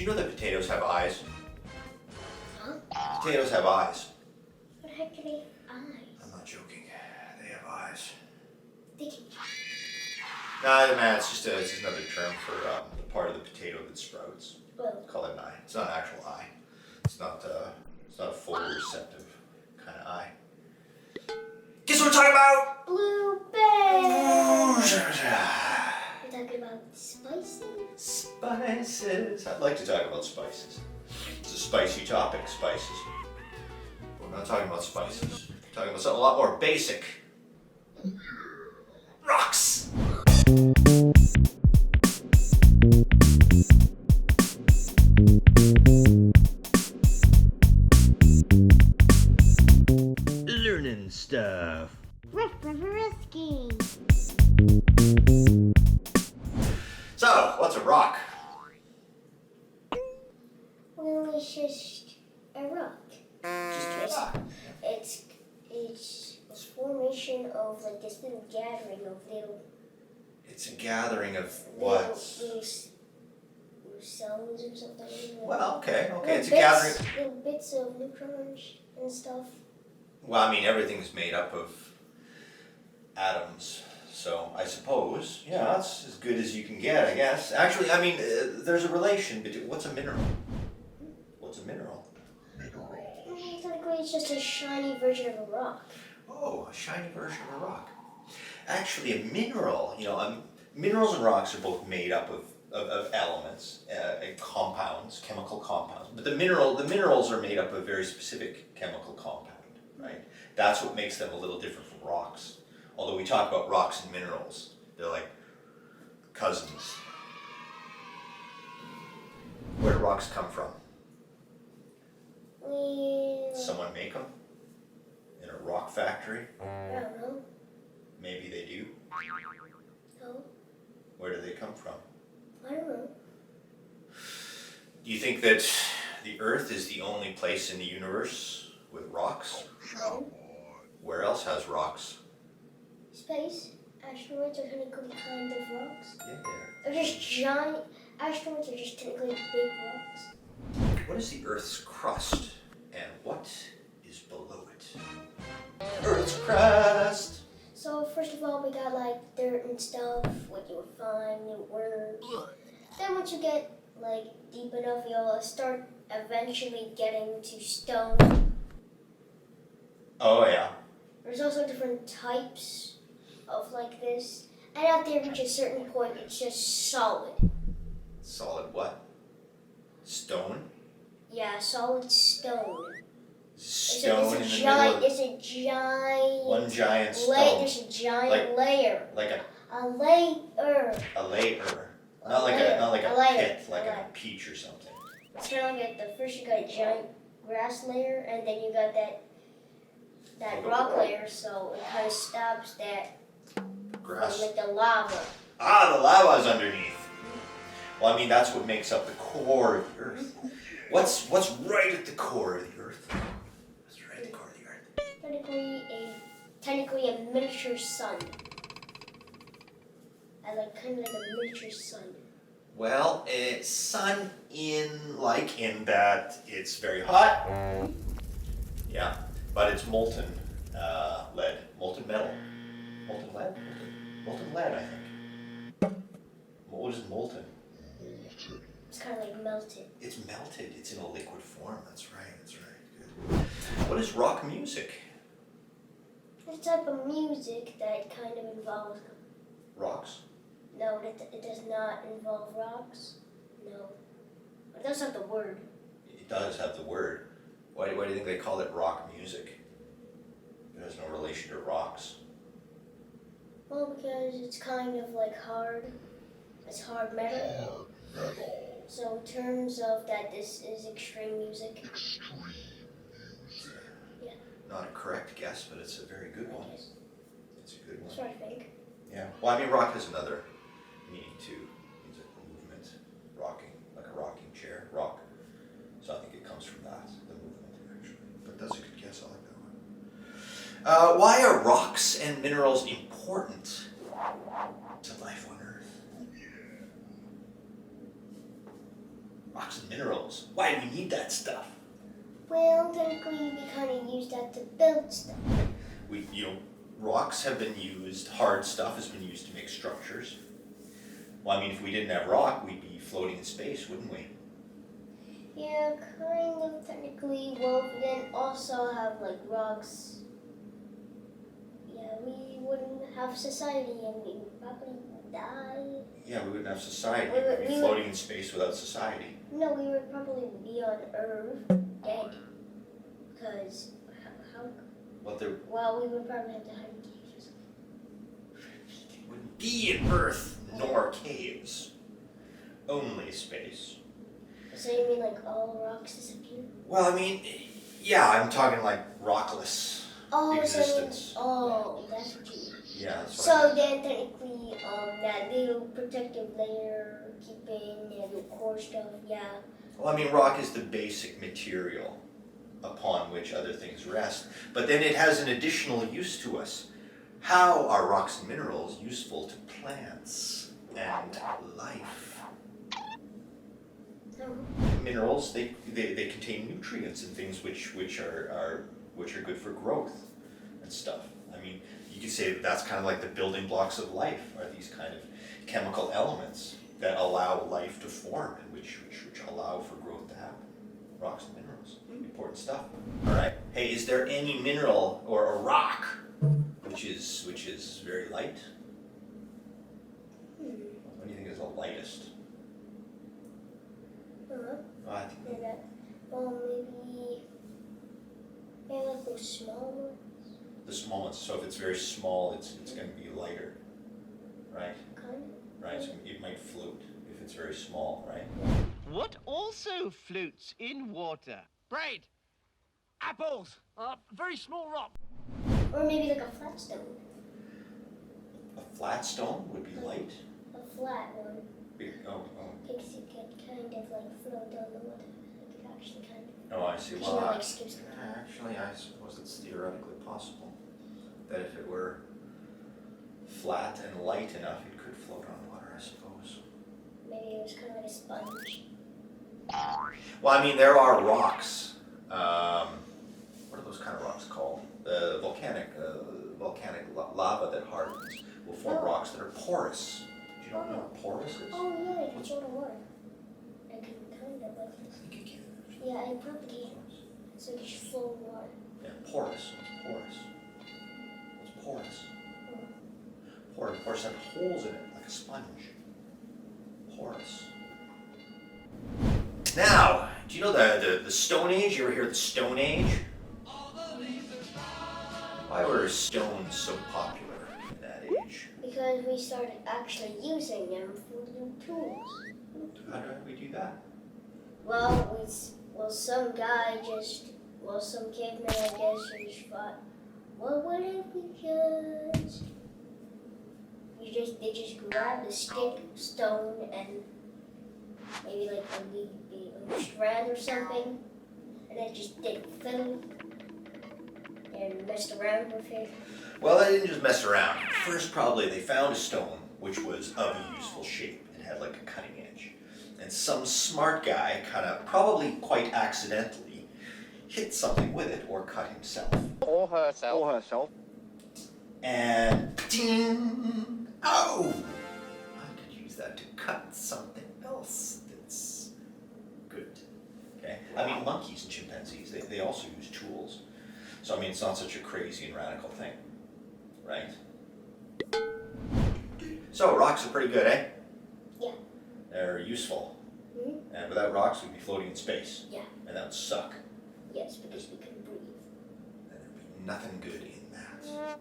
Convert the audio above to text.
Do you know that potatoes have eyes? Huh? Potatoes have eyes. What the heck do they have eyes? I'm not joking. They have eyes. They can. Nah, man, it's just another term for the part of the potato that sprouts. Well, Call it an eye. It's not an actual eye. It's not a photoreceptive kind of eye. Guess what we're talking about? blue bears. We're talking about spices. Spices. I'd like to talk about spices. It's a spicy topic, spices. We're not talking about spices. We're talking about something a lot more basic. Rocks. Learning stuff. Risky. So, what's a rock? Well, it's just a rock. Just a rock. It's a formation of like this little gathering of little It's a gathering of little what? cells or something. Well, okay. Little It's a bits- gathering. Little bits of neutrons and stuff. Well, I mean, everything's made up of atoms. So I suppose, yeah, that's as good as you can get, I guess. Actually, I mean, there's a relation between. What's a mineral? What's a mineral? Technically, it's just a shiny version of a rock. Oh, a shiny version of a rock. Actually, a mineral, minerals and rocks are both made up of elements and compounds, chemical compounds. But the minerals are made up of a very specific chemical compound, right? That's what makes them a little different from rocks. Although we talk about rocks and minerals, they're like cousins. Where do rocks come from? Well, Someone make them? In a rock factory? I don't know. Maybe they do. No, Where do they come from? I don't know. Do you think that the Earth is the only place in the universe with rocks? No. Where else has rocks? Space. Asteroids are technically kind of rocks. Yeah. They're just giant. Asteroids are just technically big rocks. What is the Earth's crust and what is below it? Earth's crust! So first of all, we got like dirt and stuff, what you would find in worms. Then once you get like deep enough, you'll start eventually getting to stone. Oh yeah. There's also different types of like this. And after you reach a certain point, it's just solid. Solid what? Stone? Yeah, solid stone. Stone in the giant. middle It's a giant. of one giant stone. There's a giant Like- layer. Like A layer. a layer. A Not like layer. a A layer. pit, like A a layer. peach or something. It's kind of like the first you got a giant grass layer, and then you got that rock layer. So it kind of stops that Grass. like the lava. Ah, the lava's underneath. Well, I mean, that's what makes up the core of the Earth. What's right at the core of the Earth? What's right at the core of the Earth? Technically a miniature sun. I like kind of like a miniature sun. Well, it's sun in that it's very hot. Yeah, but it's molten lead, molten metal, molten lead, molten lead, I think. What is molten? It's kind of like melted. It's melted. It's in a liquid form. That's right. Good. What is rock music? It's a type of music that kind of involves. Rocks. No, it does not involve rocks. No. It does have the word. It does have the word. Why do you think they call it rock music? It has no relation to rocks. Well, because it's kind of like hard. It's hard metal. So in terms of that, this is extreme music. Yeah. Not a correct guess, but it's a very good one. Yes. It's a good That's one. what I think. Yeah. Well, I mean, rock has another meaning too. It means a movement, rocking, like a rocking chair, rock. So I think it comes from that, the movement actually. But that's a good guess. I like that one. Why are rocks and minerals important to life on Earth? Rocks and minerals. Why do we need that stuff? Well, technically, we kind of use that to build stuff. Rocks have been used, hard stuff has been used to make structures. Well, I mean, if we didn't have rock, we'd be floating in space, wouldn't we? Yeah, kind of technically. Well, we then also have like rocks. Yeah, we wouldn't have society and we would probably die. Yeah, we wouldn't have society. We would- We'd be we floating in space without society. No, we would probably be on Earth dead. Because how? But there Well, we would probably have to hide in caves or something. wouldn't be an Earth nor caves. Only space. So you mean like all rocks disappear? Well, I mean, yeah, I'm talking like rockless Oh, existence. That's what you mean. Yeah, that's what So then technically, that little protective layer, keeping the core stuff, yeah. Well, I mean, rock is the basic material upon which other things rest, but then it has an additional use to us. How are rocks and minerals useful to plants and life? Minerals, they contain nutrients and things which are good for growth and stuff. I mean, you could say that's kind of like the building blocks of life, are these kind of chemical elements that allow life to form and which allow for growth to happen. Rocks and minerals, important stuff. All right. Hey, is there any mineral or a rock which is very light? What do you think is the lightest? I think Maybe that. Well, maybe like those small ones, the small ones. So if it's very small, it's going to be lighter, right? kind Right. So it might float if it's very small, right? What also floats in water? Bread. Apples. Very small rock. of. Or maybe like a flat stone. A flat stone would be light. A flat one. Oh, Because you could kind of like float on the water. You could actually kind of. oh, I see. You know, Well, like skips. actually, I suppose it's theoretically possible that if it were flat and light enough, it could float on water, I suppose. Maybe it was kind of like a sponge. Well, I mean, there are rocks. What are those kind of rocks called? The volcanic lava that hardens will form rocks that are porous. Do you know what porous is? Oh yeah, you can float on water. I can kind of like. I think you can. Yeah, I probably can. So you can just float on water. Yeah, porous. What's porous? What's porous? Porous had holes in it, like a sponge. Porous. Now, do you know the Stone Age? You ever hear of the Stone Age? Why were stones so popular in that age? Because we started actually using them for new tools. How did we do that? Well, some caveman, I guess, just thought, well, what if they just grab the stick, stone, and maybe like a strand or something, and then just did fiddle and messed around with it. Well, they didn't just mess around. First, probably they found a stone which was of a useful shape. It had like a cutting edge. And some smart guy, kind of probably quite accidentally, hit something with it or cut himself. Or herself. And ding! Oh! I could use that to cut something else that's good. Okay? I mean, monkeys and chimpanzees, they also use tools. So, I mean, it's not such a crazy and radical thing, right? So, rocks are pretty good, eh? Yeah. They're useful. Mm-hmm. And without rocks, we'd be floating in space. Yeah. And that would suck. Yes, because we can breathe. And there'd be nothing good in that.